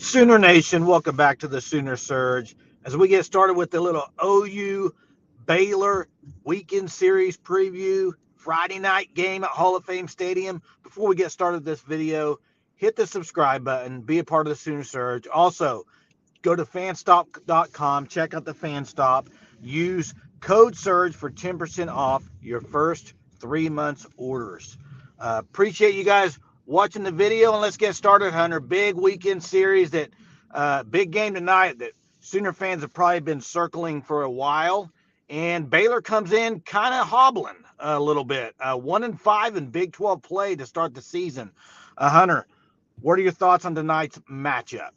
Sooner Nation, welcome back to the Sooner Surge. As we get started with the little OU Baylor weekend series preview, Friday night game at Hall of Fame Stadium. Before we get started with this video, hit the subscribe button, be a part of the Sooner Surge. Also, go to fanstop.com, check out the Fanstop, use code SURGE for 10% off your first 3 months orders. Appreciate you guys watching the video, and let's get started, Hunter. Big weekend series big game tonight that Sooner fans have probably been circling for a while. And Baylor comes in kind of hobbling a little bit. 1-5 in Big 12 play to start the season. Hunter, what are your thoughts on tonight's matchup?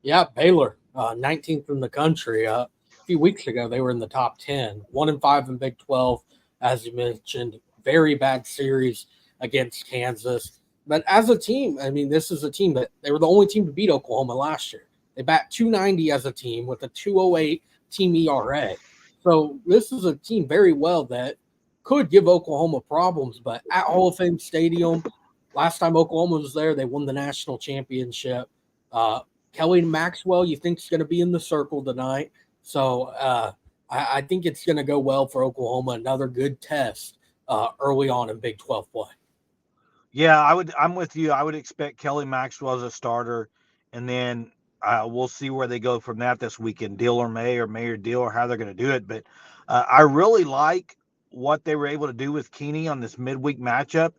Yeah, Baylor, 19th in the country. A few weeks ago, they were in the top 10. 1-5 in Big 12, as you mentioned. Very bad series against Kansas. But as a team, I mean, this is a team that they were the only team to beat Oklahoma last year. They bat .290 as a team with a .208 team ERA. So this is a team very well that could give Oklahoma problems. But at Hall of Fame Stadium, last time Oklahoma was there, they won the national championship. Kelly Maxwell, you think is going to be in the circle tonight. So I think it's going to go well for Oklahoma. Another good test early on in Big 12 play. Yeah, I'm with you. I would expect Kelly Maxwell as a starter, and then we'll see where they go from that this weekend. Deal or May or Deal, or how they're going to do it. But I really like what they were able to do with Keeney on this midweek matchup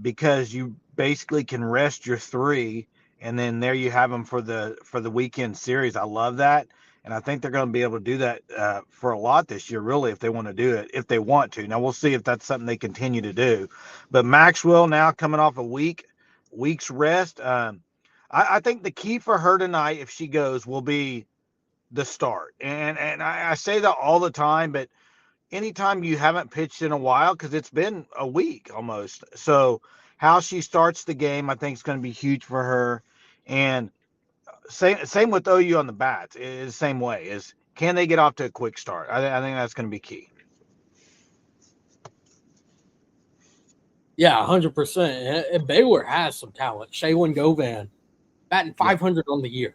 because you basically can rest your three, and then there you have them for the weekend series. I love that. And I think they're going to be able to do that for a lot this year, really, if they want to do it, if they want to. Now, we'll see if that's something they continue to do. But Maxwell now coming off a week's rest. I think the key for her tonight, if she goes, will be the start. And I say that all the time, but anytime you haven't pitched in a while, because it's been a week almost. So how she starts the game, I think, is going to be huge for her. And same with OU on the bats. Is the same way. Is can they get off to a quick start? I think that's going to be key. Yeah, 100%. And Baylor has some talent. Shaylin Govan, batting 500 on the year.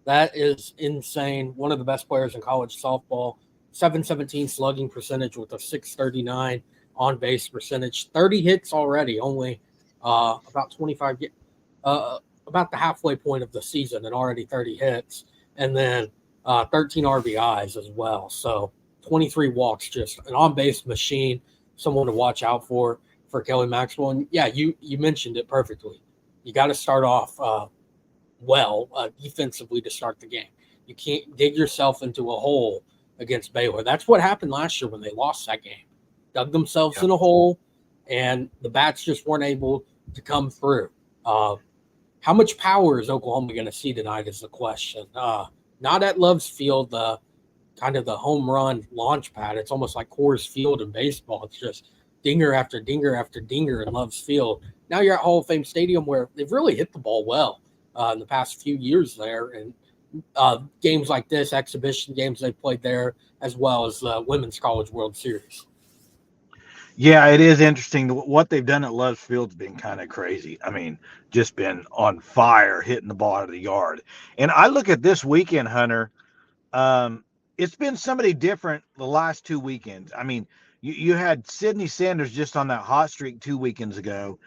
That is insane. One of the best players in college softball. 717 slugging percentage with a 639 on base percentage. 30 hits already. Only about 25. About the halfway point of the season and already 30 hits, and then 13 RBIs as well. So 23 walks, just an on-base machine, someone to watch out for Kelly Maxwell. And yeah, you mentioned it perfectly. You got to start off defensively to start the game. You can't dig yourself into a hole against Baylor. That's what happened last year when they lost that game. Dug themselves in a hole, and the bats just weren't able to come through. How much power is Oklahoma going to see tonight is the question. Not at Love's Field, kind of the home run launch pad. It's almost like Coors Field in baseball. It's just dinger after dinger after dinger in Love's Field. Now you're at Hall of Fame Stadium where they've really hit the ball well in the past few years there. And games like this, exhibition games they played there, as well as the Women's College World Series. Yeah, it is interesting. What they've done at Love's Field's been kind of crazy. I mean, just been on fire, hitting the ball out of the yard. And I look at this weekend, Hunter. It's been somebody different the last 2 weekends. I mean, you had Sydney Sanders just on that hot streak 2 weekends ago.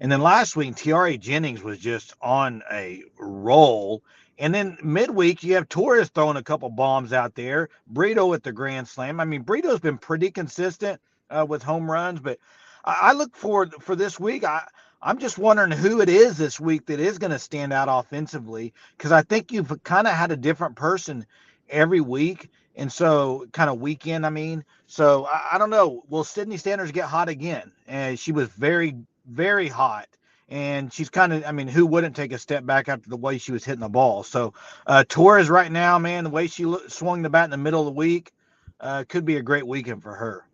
And then last week, Tiare Jennings was just on a roll. And then midweek, you have Torres throwing a couple bombs out there. Brito with the grand slam. I mean, Brito's been pretty consistent with home runs, but I look forward for this week. I'm just wondering who it is this week that is going to stand out offensively, because I think you've kind of had a different person every week, and so kind of weekend. I mean, so I don't know. Will Sydney Sanders get hot again? And she was very, very hot, and she's kind of. I mean, who wouldn't take a step back after the way she was hitting the ball? So Torres right now, man, the way she swung the bat in the middle of the week could be a great weekend for her.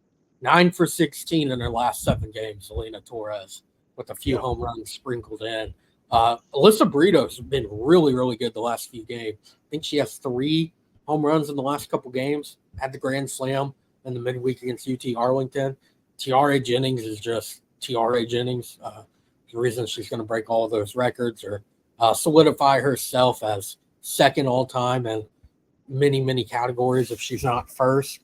9 for 16 in her last 7 games, Elena Torres, with a few home runs sprinkled in. Alyssa Brito's been really, really good the last few games. I think she has 3 home runs in the last couple games. Had the grand slam in the midweek against UT Arlington. Tiare Jennings is just Tiare Jennings. The reason she's going to break all of those records or solidify herself as second all time in many categories if she's not first.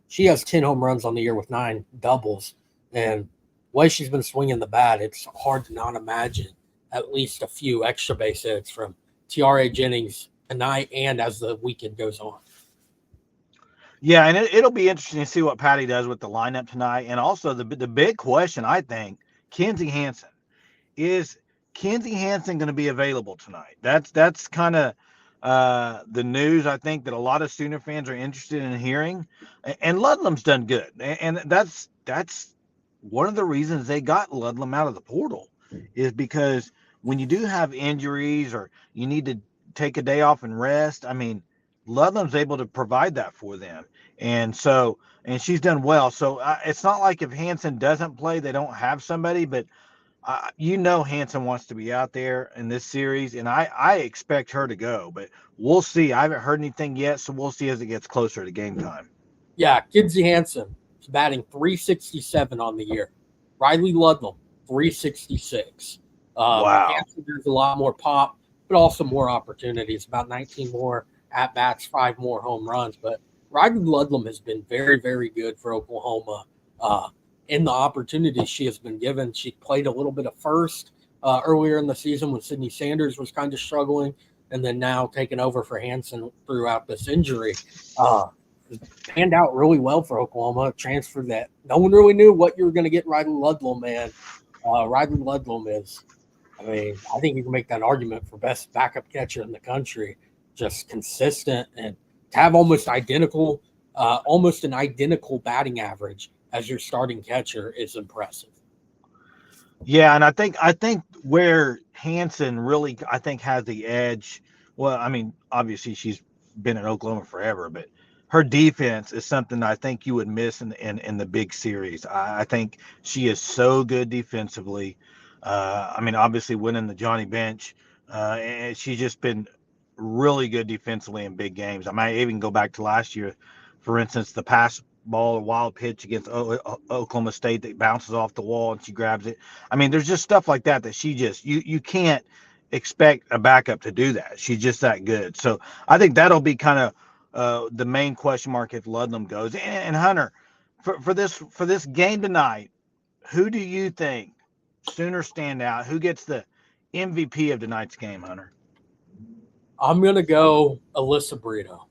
She has 10 home runs on the year with 9 doubles, and the way she's been swinging the bat, it's hard to not imagine at least a few extra base hits from Tiare Jennings tonight and as the weekend goes on. Yeah, and it'll be interesting to see what Patty does with the lineup tonight. And also the big question, I think, Kenzie Hansen. Is Kenzie Hansen going to be available tonight? That's kind of the news I think that a lot of Sooner fans are interested in hearing. And Ludlam's done good, and that's one of the reasons they got Ludlam out of the portal is because when you do have injuries or you need to take a day off and rest, I mean, Ludlam's able to provide that for them, and she's done well. So it's not like if Hansen doesn't play, they don't have somebody, but Hansen wants to be out there in this series, and I expect her to go, but we'll see. I haven't heard anything yet, so we'll see as it gets closer to game time. Yeah, Kenzie Hansen is batting 367 on the year. Riley Ludlam, 366. Wow. Hansen has a lot more pop, but also more opportunities, about 19 more at-bats, 5 more home runs. But Riley Ludlam has been very good for Oklahoma in the opportunities she has been given. She played a little bit of first earlier in the season when Sydney Sanders was kind of struggling, and then now taking over for Hansen throughout this injury. Panned out really well for Oklahoma. Transfer that no one really knew what you were going to get Riley Ludlam, man. Riley Ludlam is, I think you can make that argument for best backup catcher in the country. Just consistent, and to have almost an identical batting average as your starting catcher is impressive. Yeah, and I think where Hansen really has the edge. Well, I mean, obviously she's been in Oklahoma forever, but her defense is something I think you would miss in the big series. I think she is so good defensively. Obviously winning the Johnny Bench, and she's just been really good defensively in big games. I might even go back to last year, for instance, the pass ball or wild pitch against Oklahoma State that bounces off the wall and she grabs it. I mean, there's just stuff like that she just you can't expect a backup to do that. She's just that good. So I think that'll be kind of the main question mark if Ludlam goes. And Hunter, for this game tonight, who do you think Sooner stand out? Who gets the MVP of tonight's game, Hunter? I'm gonna go Alyssa Brito.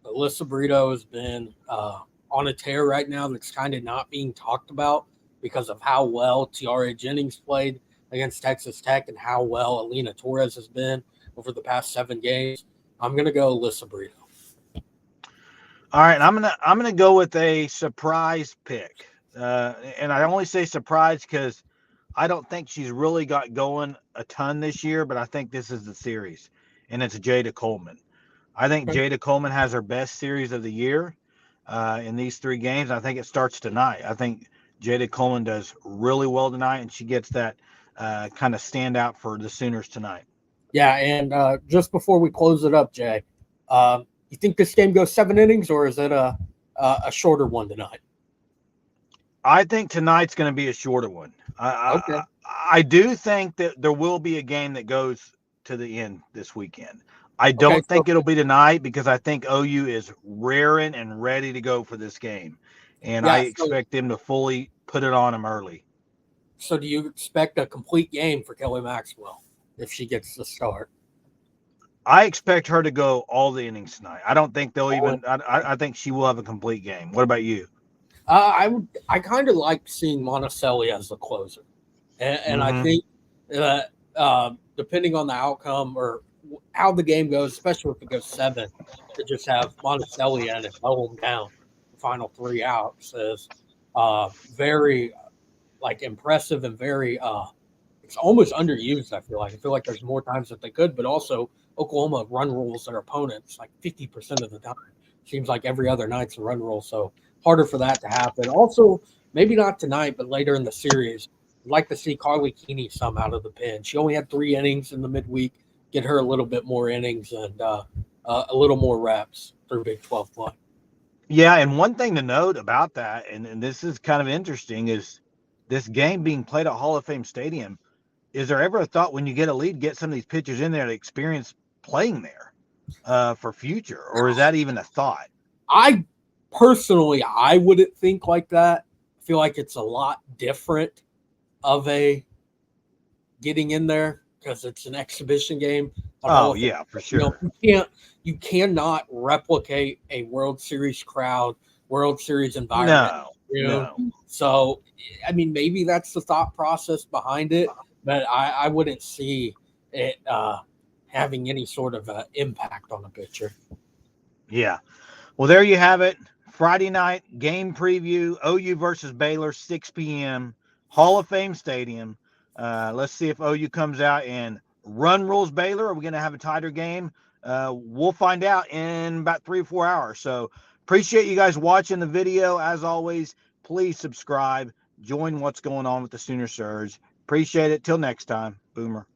Alyssa Brito has been on a tear right now that's kind of not being talked about because of how well Tiare Jennings played against Texas Tech and how well Alina Torres has been over the past 7 games. I'm gonna go Alyssa Brito. All right, I'm gonna go with a surprise pick, and I only say surprise because I don't think she's really got going a ton this year, but I think this is the series, and it's Jada Coleman. I think Jada Coleman has her best series of the year in these 3 games. I think it starts tonight. I think Jada Coleman does really well tonight, and she gets that kind of standout for the Sooners tonight. Yeah, and just before we close it up, Jay, you think this game goes 7 innings, or is it a shorter one tonight? I think tonight's going to be a shorter one. Okay. I do think that there will be a game that goes to the end this weekend. I don't think it'll be tonight because I think OU is raring and ready to go for this game, and I expect them to fully put it on them early. So do you expect a complete game for Kelly Maxwell if she gets the start? I expect her to go all the innings tonight. I don't think they'll even. I think she will have a complete game. What about you? I kind of like seeing Monticelli as the closer, and I think depending on the outcome or how the game goes, especially if it goes 7, to just have Monticelli in and mow them down the final 3 outs is very impressive and very it's almost underused. I feel like there's more times that they could, but also Oklahoma run rules their opponents like 50% of the time. Seems like every other night's a run rule, so harder for that to happen. Also, maybe not tonight, but later in the series, I'd like to see Carly Keeney some out of the pen. She only had 3 innings in the midweek. Get her a little bit more innings and a little more reps through Big 12 play. Yeah, and one thing to note about that, and this is kind of interesting, is this game being played at Hall of Fame Stadium. is there ever a thought when you get a lead, get some of these pitchers in there to experience playing there for future, or is that even a thought? I personally, I wouldn't think like that. I feel like it's a lot different of a getting in there because it's an exhibition game. Oh yeah, for sure. You cannot replicate a World Series crowd, World Series environment. No, You know, no. so I mean, maybe that's the thought process behind it, but I wouldn't see it having any sort of impact on the pitcher. Yeah. Well, there you have it. Friday night game preview: OU versus Baylor, 6 p.m. Hall of Fame Stadium. Let's see if OU comes out and run rules Baylor. Are we going to have a tighter game? We'll find out in about 3 or 4 hours. So appreciate you guys watching the video. As always, please subscribe. Join what's going on with the Sooner Surge. Appreciate it. Till next time. Boomer.